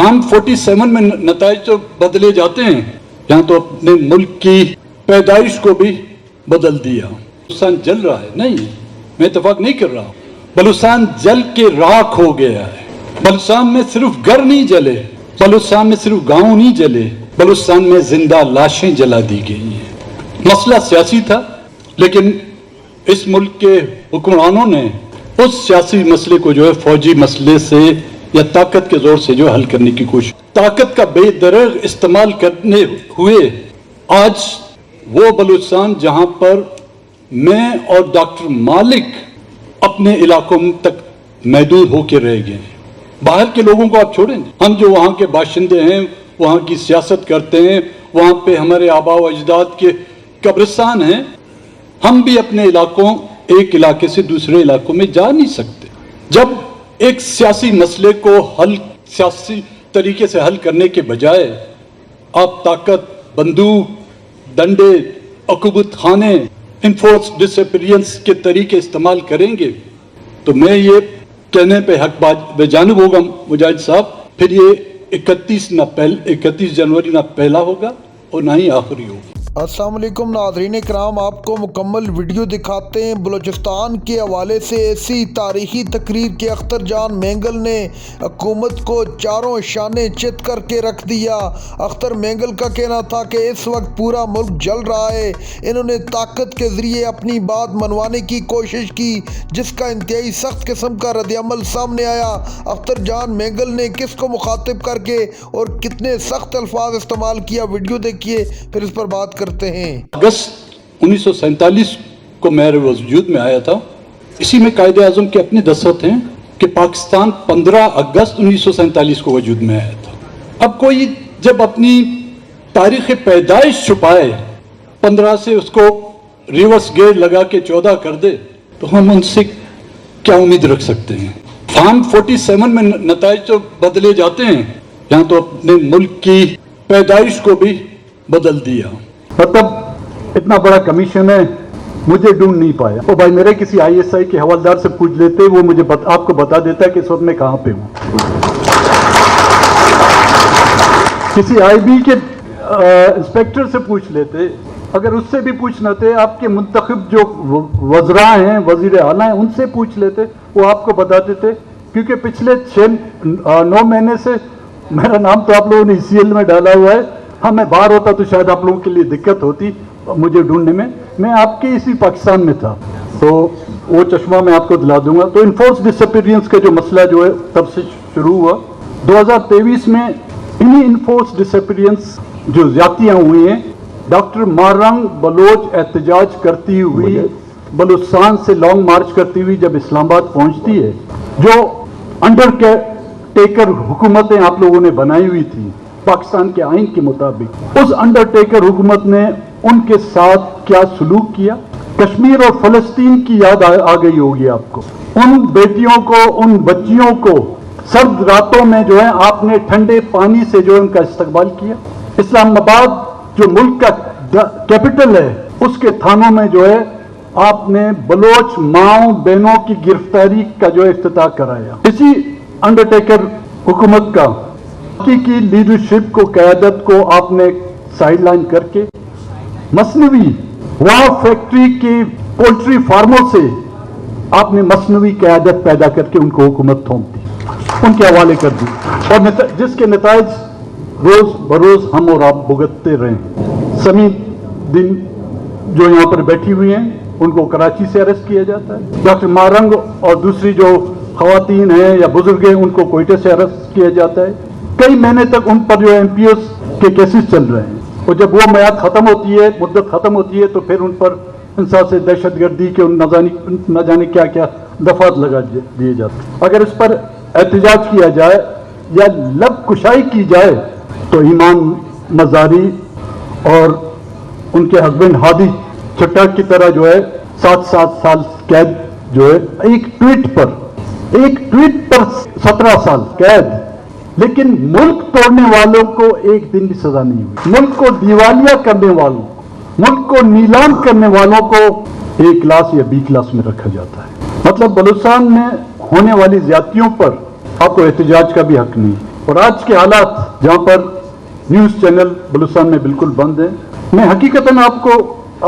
Form 47 में नताइज तो बदले जाते हैं, यहाँ तो अपने मुल्क की पैदाइश को भी बदल दिया। बलूचिस्तान जल रहा है, नहीं, मैं इत्तेफाक नहीं कर रहा हूँ। बलूचिस्तान जल के राख हो गया है। बलूचिस्तान में सिर्फ घर नहीं जले, बलूचिस्तान में सिर्फ गांव नहीं जले, बलूचिस्तान में जिंदा लाशें जला दी गई हैं। मसला सियासी था, लेकिन इस मुल्क के हुक्मरानों ने उस सियासी मसले को जो है फौजी मसले से या ताकत के जोर से जो हल करने की कोशिश, ताकत का बेदरग इस्तेमाल करने हुए आज वो बलूचिस्तान जहां पर मैं और डॉक्टर मालिक अपने इलाकों तक महदूद होकर रह गए। बाहर के लोगों को आप छोड़ें, हम जो वहाँ के बाशिंदे हैं, वहाँ की सियासत करते हैं, वहाँ पे हमारे आबा व अजदाद के कब्रिस्तान हैं, हम भी अपने इलाकों, एक इलाके से दूसरे इलाकों में जा नहीं सकते। जब एक सियासी मसले को हल सियासी तरीके से हल करने के बजाय आप ताकत, बंदूक, डंडे, अकुबत खाने, इन्फोर्स डिसअपीयरेंस के तरीके इस्तेमाल करेंगे तो मैं ये कहने पे हक बेजानिब होगा मुजाहिद साहब, फिर ये 31 जनवरी ना पहला होगा और ना ही आखिरी होगा। अस्सलाम वालेकुम नाज़रीन इकराम, आपको मुकम्मल वीडियो दिखाते हैं। बलूचिस्तान के हवाले से ऐसी तारीखी तकरीर के अख्तर जान मेंगल ने हुकूमत को चारों शाने चित करके रख दिया। अख्तर मेंगल का कहना था कि इस वक्त पूरा मुल्क जल रहा है। इन्होंने ताकत के ज़रिए अपनी बात मनवाने की कोशिश की, जिसका इंतहाई सख्त किस्म का रद्दअमल सामने आया। अख्तर जान मेंगल ने किस को मुखातिब करके और कितने सख्त अल्फाज इस्तेमाल किया, वीडियो देखिए फिर इस पर बात करते हैं। अगस्त 1947 को मेरे वजूद में आया था। इसी में कायदे आज़म के अपने दस्तखत हैं कि पाकिस्तान 15 अगस्त 1947 को वजूद में आया था। अब कोई जब अपनी तारीख़ पैदाइश छुपाए, 15 से उसको रिवर्स गेयर लगा के 14 कर दे, तो हम उनसे क्या उम्मीद रख सकते हैं। फॉर्म 47 में नताइज तो बदले जाते हैं, यहाँ तो अपने मुल्क की पैदाइश को भी बदल दिया। मतलब इतना बड़ा कमीशन है, मुझे ढूंढ नहीं पाया। तो भाई मेरे किसी ISI के हवलदार से पूछ लेते, वो मुझे आपको बता देता है कि इस वक्त मैं कहाँ पे हूँ। किसी IB के इंस्पेक्टर से पूछ लेते, अगर उससे भी पूछना थे, आपके मुंतखब जो वज़रा हैं, वज़ीर आला हैं, उनसे पूछ लेते, वो आपको बता देते। क्योंकि पिछले 9 महीने से मेरा नाम तो आप लोगों ने ECL में डाला हुआ है। हाँ, मैं बाहर होता तो शायद आप लोगों के लिए दिक्कत होती मुझे ढूंढने में। मैं आपके इसी पाकिस्तान में था, तो वो चश्मा मैं आपको दिला दूंगा। तो इन्फोर्स डिसअपीयरेंस का जो मसला जो है तब से शुरू हुआ। 2023 में इन्हीं इन्फोर्स डिसअपीयरेंस जो ज्यादतियाँ हुई हैं, डॉक्टर मारंग बलोच एहतजाज करती हुई बलूचिस्तान से लॉन्ग मार्च करती हुई जब इस्लामाबाद पहुंचती है, जो अंडरटेकर हुकूमतें आप लोगों ने बनाई हुई थी पाकिस्तान के आइन के मुताबिक, उस अंडरटेकर हुकूमत ने उनके साथ क्या सलूक किया। कश्मीर और फलस्तीन की याद आ गई होगी आपको। उन बेटियों को, उन बच्चियों को सर्द रातों में जो है आपने ठंडे पानी से जो है उनका इस्तकबाल किया। इस्लामाबाद जो मुल्क का कैपिटल है, उसके थानों में जो है आपने बलोच माओ बहनों की गिरफ्तारी का जो इफ्तिताह कराया। इसी अंडरटेकर हुकूमत का की लीडरशिप को, क़यादत को आपने साइडलाइन करके मसनवी वहां फैक्ट्री की पोल्ट्री फार्मों से आपने मसनवी क़यादत पैदा करके उनको हुकूमत थोप दी, उनके हवाले कर दी, और जिसके नताइज रोज बरोज हम और आप भुगतते रहे। समी दिन जो यहाँ पर बैठी हुई हैं, उनको कराची से अरेस्ट किया जाता है। डॉक्टर मारंग और दूसरी जो खवातीन हैं या बुजुर्ग हैं, उनको कोयटे से अरेस्ट किया जाता है। कई महीने तक उन पर जो MPS के केसेस चल रहे हैं, और जब वो मियाद खत्म होती है, मुद्दत खत्म होती है, तो फिर उन पर इंसान से दहशतगर्दी के न जाने क्या क्या दफात लगा दिए जाते हैं। अगर इस पर एहतजाज किया जाए या लब कुशाई की जाए तो ईमान मजारी और उनके हस्बैंड हादी चट्टा की तरह जो है 7 साल कैद जो है, एक ट्वीट पर 17 साल कैद। लेकिन मुल्क तोड़ने वालों को एक दिन भी सजा नहीं हुई। मुल्क को दिवालिया करने वालों, मुल्क को नीलाम करने वालों को A क्लास या B क्लास में रखा जाता है। मतलब बलूचिस्तान में होने वाली ज्यादतियों पर आपको एहतजाज का भी हक नहीं, और आज के हालात जहां पर न्यूज़ चैनल बलूचिस्तान में बिल्कुल बंद हैं, मैं हकीकतन आपको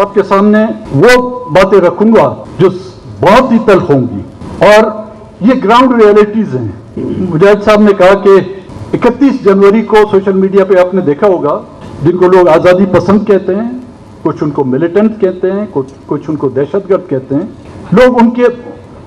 आपके सामने वो बातें रखूंगा जो बहुत ही तल्ख होंगी और ये ग्राउंड रियलिटीज़ हैं। मुजाहिद साहब ने कहा कि 31 जनवरी को सोशल मीडिया पे आपने देखा होगा, जिनको लोग आज़ादी पसंद कहते हैं, कुछ उनको मिलिटेंट कहते हैं, कुछ उनको दहशतगर्द कहते हैं, लोग उनके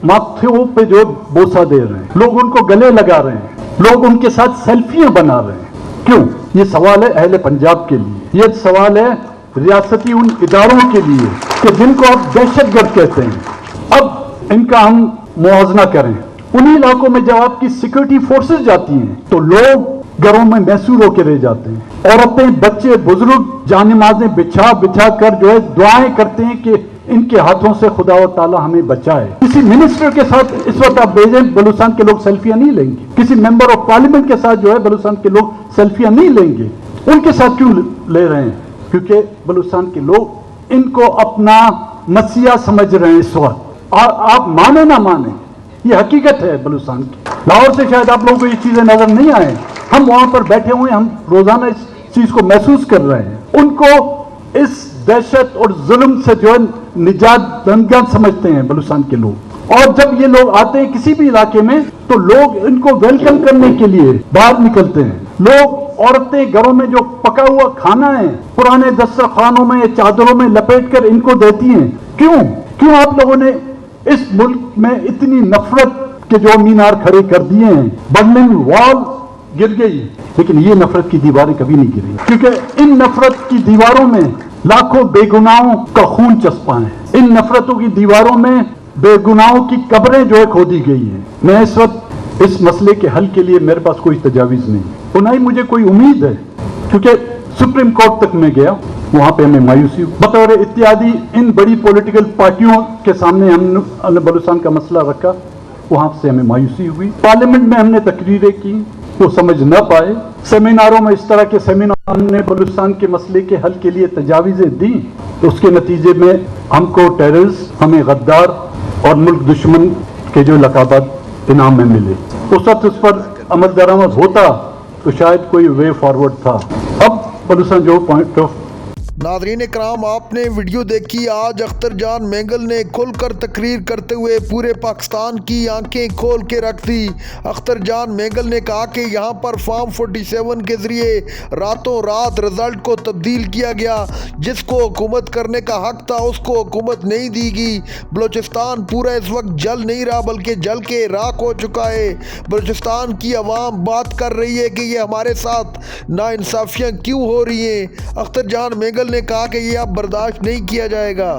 माथों पे जो बोसा दे रहे हैं, लोग उनको गले लगा रहे हैं, लोग उनके साथ सेल्फियां बना रहे हैं। क्यों? ये सवाल है अहले पंजाब के लिए, ये सवाल है रियासती उन इदारों के लिए कि जिनको आप दहशतगर्द कहते हैं। अब इनका हम मुआवजा करें। उन्हीं इलाकों में जब आपकी सिक्योरिटी फोर्सेस जाती हैं तो लोग घरों में महसूर होकर रह जाते हैं। औरतें, बच्चे, बुजुर्ग जान-ए-नमाज़ें बिछा बिछा कर जो है दुआएं करते हैं कि इनके हाथों से खुदा व ताला हमें बचाए। किसी मिनिस्टर के साथ इस वक्त आप भेजें, बलूचिस्तान के लोग सेल्फियां नहीं लेंगे। किसी मेंबर ऑफ पार्लियामेंट के साथ जो है बलूचिस्तान के लोग सेल्फियां नहीं लेंगे। उनके साथ क्यों ले रहे हैं? क्योंकि बलूचिस्तान के लोग इनको अपना मसीहा समझ रहे हैं इस वक्त। और आप माने ना माने, ये हकीकत है बलूचिस्तान की। लाहौर से शायद आप लोगों को ये चीजें नजर नहीं आए, हम वहां पर बैठे हुए, हम रोजाना इस चीज को महसूस कर रहे हैं। उनको इस दहशत और जुल्म से जो है निजात दंगा समझते हैं बलूचिस्तान के लोग। और जब ये लोग आते हैं किसी भी इलाके में तो लोग इनको वेलकम करने के लिए बाहर निकलते हैं। लोग, औरतें घरों में जो पका हुआ खाना है पुराने दस्तरखानों में, चादरों में लपेट कर इनको देती हैं। क्यों आप लोगों ने इस मुल्क में इतनी नफरत के जो मीनार खड़े कर दिए हैं? बर्लिन वॉल गिर गई, लेकिन ये नफरत की दीवारें कभी नहीं गिरी, क्योंकि इन नफरत की दीवारों में लाखों बेगुनाहों का खून चस्पा है। इन नफरतों की दीवारों में बेगुनाहों की कब्रें जो है खोदी गई हैं। मैं इस वक्त इस मसले के हल के लिए मेरे पास कोई तजावीज़ नहीं, और ना ही मुझे कोई उम्मीद है, क्योंकि सुप्रीम कोर्ट तक मैं गया, वहां पे हमें मायूसी हुई। बतौर इत्यादि इन बड़ी पॉलिटिकल पार्टियों के सामने हमने बलूचिस्तान का मसला रखा, वहां से हमें मायूसी हुई। पार्लियामेंट में हमने तकरीरें की, वो समझ न पाए। सेमिनारों में, इस तरह के सेमिनार हमने बलूचिस्तान के मसले के हल के लिए तजावीज़ें दी, तो उसके नतीजे में हमको टेररिस्ट, हमें गद्दार और मुल्क दुश्मन के जो लकाबात इनाम में मिले। उस वक्त उस पर अमल दरामद होता तो शायद कोई वे फॉरवर्ड था। अब बलूचिस्तान जो पॉइंट ऑफ नाज़रीन इकराम, आपने वीडियो देखी। आज अख्तर जान मेंगल ने खुलकर तकरीर करते हुए पूरे पाकिस्तान की आंखें खोल के रख दी। अख्तर जान मेंगल ने कहा कि यहाँ पर फॉर्म 47 के ज़रिए रातों रात रिज़ल्ट को तब्दील किया गया। जिसको हुकूमत करने का हक था उसको हुकूमत नहीं दी गई। बलूचिस्तान पूरा इस वक्त जल नहीं रहा, बल्कि जल के राख हो चुका है। बलूचिस्तान की आवाम बात कर रही है कि ये हमारे साथ नाइंसाफ़ियाँ क्यों हो रही हैं। अख्तर जान मेंगल ने कहा कि ये अब बर्दाश्त नहीं किया जाएगा।